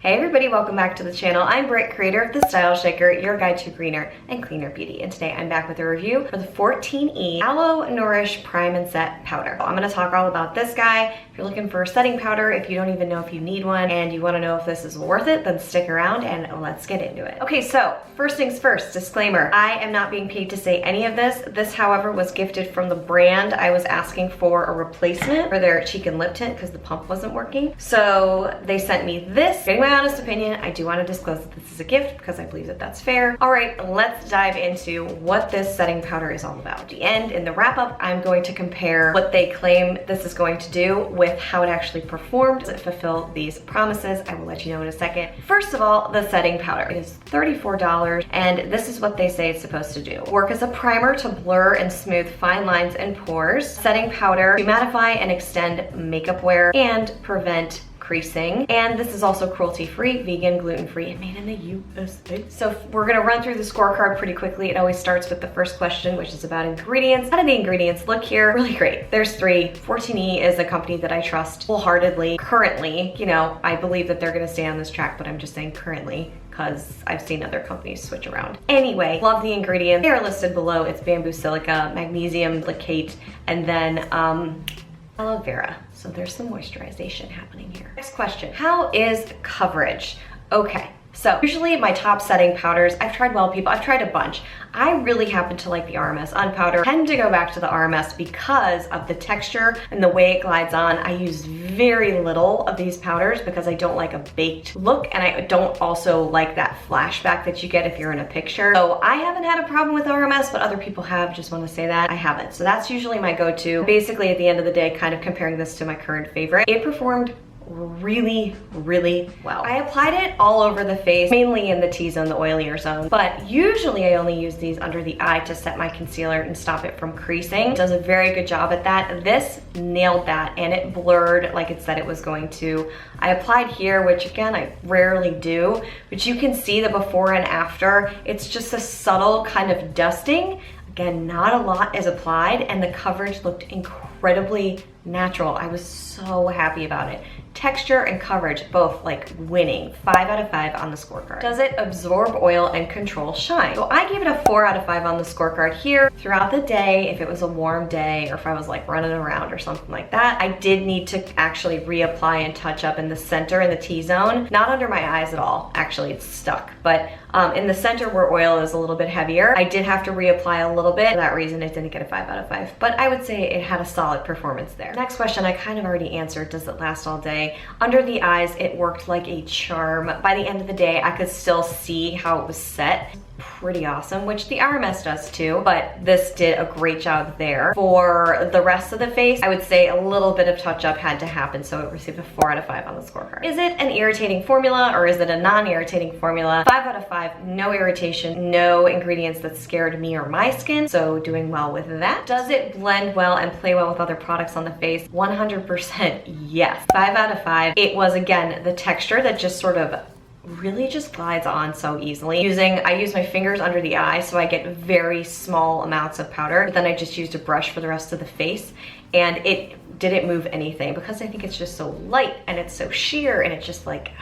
Hey everybody, welcome back to the channel. I'm Britt, creator of the Style Shaker, your guide to greener and cleaner beauty. And today I'm back with a review for the 14E Aloe Nourish Prime and Set Powder. I'm gonna talk all about this guy. If you're looking for a setting powder, if you don't even know if you need one, and you wanna know if this is worth it, then stick around and let's get into it. Okay, so first things first, disclaimer. I am not being paid to say any of this. This, however, was gifted from the brand. I was asking for a replacement for their cheek and lip tint because the pump wasn't working. So they sent me this. Getting my honest opinion, I do want to disclose that this is a gift because I believe that that's fair. All right, let's dive into what this setting powder is all about. At the end, in the wrap up, I'm going to compare what they claim this is going to do with how it actually performed. Does it fulfill these promises? I will let you know in a second. First of all, the setting powder. It is $34 and this is what they say it's supposed to do. Work as a primer to blur and smooth fine lines and pores. Setting powder to mattify and extend makeup wear and prevent creasing. And this is also cruelty-free, vegan, gluten-free, and made in the USA. So we're gonna run through the scorecard pretty quickly. It always starts with the first question, which is about ingredients. How do the ingredients look here? Really great. There's three. 14E is a company that I trust wholeheartedly. Currently, you know, I believe that they're gonna stay on this track, but I'm just saying currently, because I've seen other companies switch around. Anyway, love the ingredients. They are listed below. It's bamboo silica, magnesium silicate, and then aloe vera. So there's some moisturization happening here. Next question, how is coverage? Okay, so usually my top setting powders, I've tried Well People, I've tried a bunch. I really happen to like the RMS Unpowder. I tend to go back to the RMS because of the texture and the way it glides on. I use very little of these powders because I don't like a baked look, and I don't also like that flashback that you get if you're in a picture. So I haven't had a problem with RMS, but other people have. Just want to say that I haven't. So that's usually my go-to. Basically, at the end of the day, kind of comparing this to my current favorite. It performed really well. I applied it all over the face, mainly in the T-zone, the oilier zone, but usually I only use these under the eye to set my concealer and stop it from creasing. It does a very good job at that. This nailed that, and it blurred like it said it was going to. I applied here, which again, I rarely do, but you can see the before and after. It's just a subtle kind of dusting. Again, not a lot is applied, and the coverage looked incredibly natural. I was so happy about it. Texture and coverage, both like winning. 5 out of 5 on the scorecard. Does it absorb oil and control shine? So I gave it a 4 out of 5 on the scorecard here. Throughout the day, if it was a warm day or if I was like running around or something like that, I did need to actually reapply and touch up in the center in the T-zone. Not under my eyes at all. Actually, it's stuck. But in the center where oil is a little bit heavier, I did have to reapply a little bit. For that reason, it didn't get a 5 out of 5. But I would say it had a solid performance there. Next question, I kind of already answered. Does it last all day? Under the eyes, it worked like a charm. By the end of the day, I could still see how it was set. Pretty awesome, which the RMS does too, but this did a great job there. For the rest of the face, I would say a little bit of touch up had to happen, so it received a 4 out of 5 on the scorecard. Is it an irritating formula or is it a non-irritating formula? 5 out of 5, no irritation, no ingredients that scared me or my skin, so doing well with that. Does it blend well and play well with other products on the face? 100% yes. 5 out of 5. It was, again, the texture that just sort of really just glides on so easily. I use my fingers under the eye, so I get very small amounts of powder, but then I just used a brush for the rest of the face, and it didn't move anything because I think it's just so light and it's so sheer, and it's just like,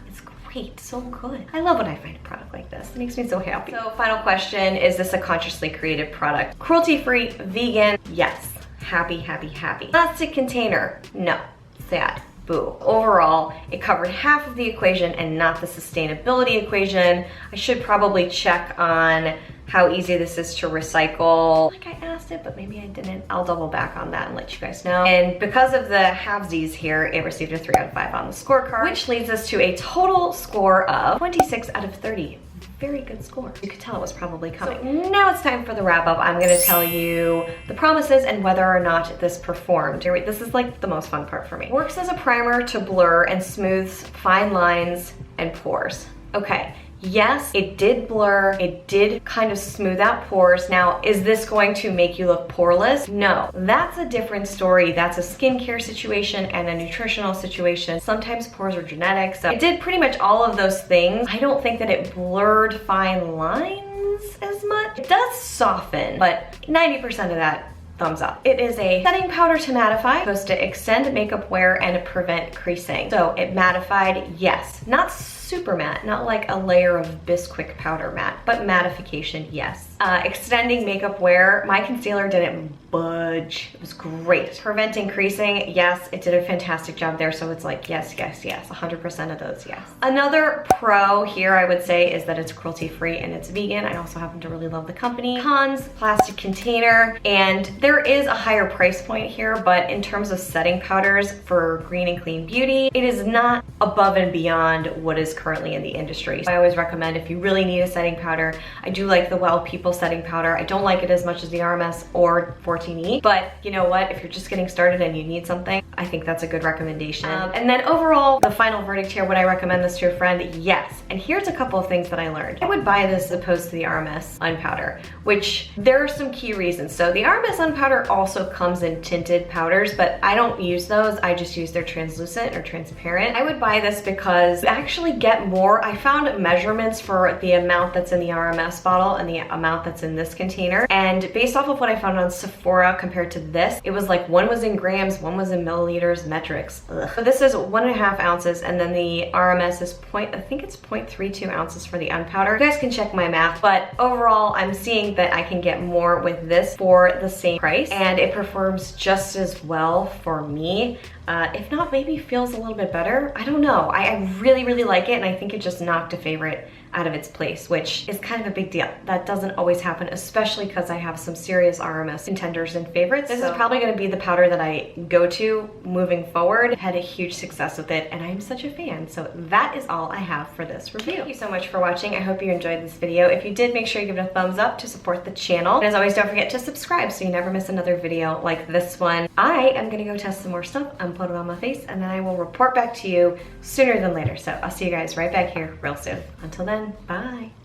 it's great, so good. I love when I find a product like this. It makes me so happy. So final question, is this a consciously created product? Cruelty-free, vegan, yes. Happy, happy, happy. Plastic container, no. Sad. Boo. Overall, it covered half of the equation and not the sustainability equation. I should probably check on how easy this is to recycle. Like I asked it, but maybe I didn't. I'll double back on that and let you guys know. And because of the halvesies here, it received a 3 out of 5 on the scorecard, which leads us to a total score of 26 out of 30. Very good score. You could tell it was probably coming. So now it's time for the wrap up. I'm gonna tell you the promises and whether or not this performed. This is like the most fun part for me. Works as a primer to blur and smooth fine lines and pores. Okay. Yes, it did blur, it did kind of smooth out pores. Now, is this going to make you look poreless? No, that's a different story. That's a skincare situation and a nutritional situation. Sometimes pores are genetic, so it did pretty much all of those things. I don't think that it blurred fine lines as much. It does soften, but 90% of that, thumbs up. It is a setting powder to mattify, supposed to extend makeup wear and prevent creasing. So it mattified, yes. Not super super matte, not like a layer of Bisquick powder matte, but mattification, yes. Extending makeup wear, my concealer didn't budge. It was great. Preventing creasing, yes, it did a fantastic job there. So it's like, yes, yes, yes, 100% of those, yes. Another pro here, I would say, is that it's cruelty free and it's vegan. I also happen to really love the company. Cons, plastic container, and there is a higher price point here, but in terms of setting powders for Green and Clean Beauty, it is not above and beyond what is currently in the industry. I always recommend if you really need a setting powder, I do like the Well People setting powder. I don't like it as much as the RMS or 14E, but you know what? If you're just getting started and you need something, I think that's a good recommendation. And then overall, the final verdict here, would I recommend this to a friend? Yes. And here's a couple of things that I learned. I would buy this as opposed to the RMS Unpowder, which there are some key reasons. So the RMS Unpowder also comes in tinted powders, but I don't use those. I just use their translucent or transparent. I would buy this because you actually get more. I found measurements for the amount that's in the RMS bottle and the amount that's in this container. And based off of what I found on Sephora compared to this, it was like one was in grams, one was in milliliters, metrics. Ugh. So this is 1.5 ounces, and then the RMS is I think it's 0.32 ounces for the Unpowder. You guys can check my math, but overall, I'm seeing that I can get more with this for the same price, and it performs just as well for me. If not, maybe feels a little bit better. I don't know. I really, really like it, and I think it just knocked a favorite out of its place, which is kind of a big deal. That doesn't always happen, especially because I have some serious RMS contenders and favorites. This is probably gonna be the powder that I go to moving forward. Had a huge success with it, and I'm such a fan. So that is all I have for this review. Thank you so much for watching. I hope you enjoyed this video. If you did, make sure you give it a thumbs up to support the channel. And as always, don't forget to subscribe so you never miss another video like this one. I am gonna go test some more stuff and put it on my face, and then I will report back to you sooner than later. So I'll see you guys right back here real soon. Until then, bye.